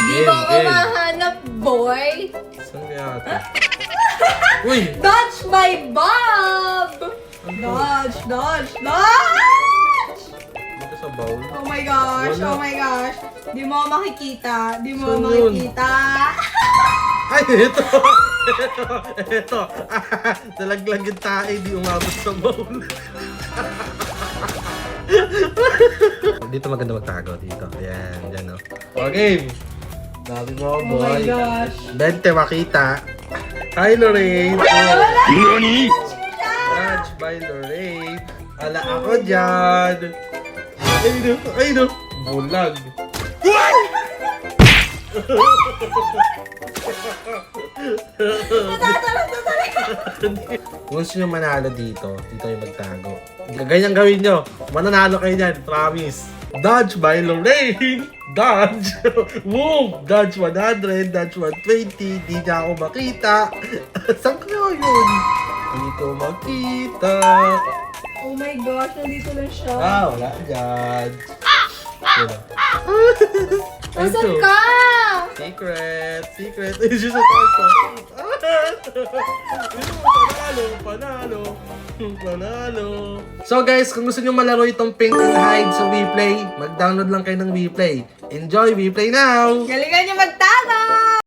Di mo ko mahanap, boy. Saan kaya ito? Uy! Dodge my Bob! Dodge, dodge, dodge! Dito sa bowl. Oh my gosh, Wala. oh my gosh. Di mo makikita, di mo Saan yun? makikita. Ay, ito! Ito! Nalaglag yung tae, di umabot sa bowl. Dito maganda magtago dito. Ayan, dyan o. Okay. Dami mo, Oh my boy. gosh. 20 makita. Hi, Lorraine! NANI?! Dodge by Lorraine. Ala ako dyan. Ay no, ay no. Bulag. Kung gusto nyo manalo dito, dito yung magtago. Ganyan gawin nyo. Mananalo kayo dyan, promise. Dodge by Lorraine. Dodge. Move. Dodge 100, dodge 120. Di niya ako makita. Saan kayo yun? Hindi ko makita. Oh my gosh, nandito lang siya. Wala dyan. Diba? Nasaan Ito. ka? Secret! Secret! Ayun siya sa taas ko. Panalo! Panalo! Panalo! So guys, kung gusto nyo malaro itong Pink and Hide sa WePlay, mag-download lang kayo ng WePlay. Enjoy WePlay now! Galingan niyo magtago!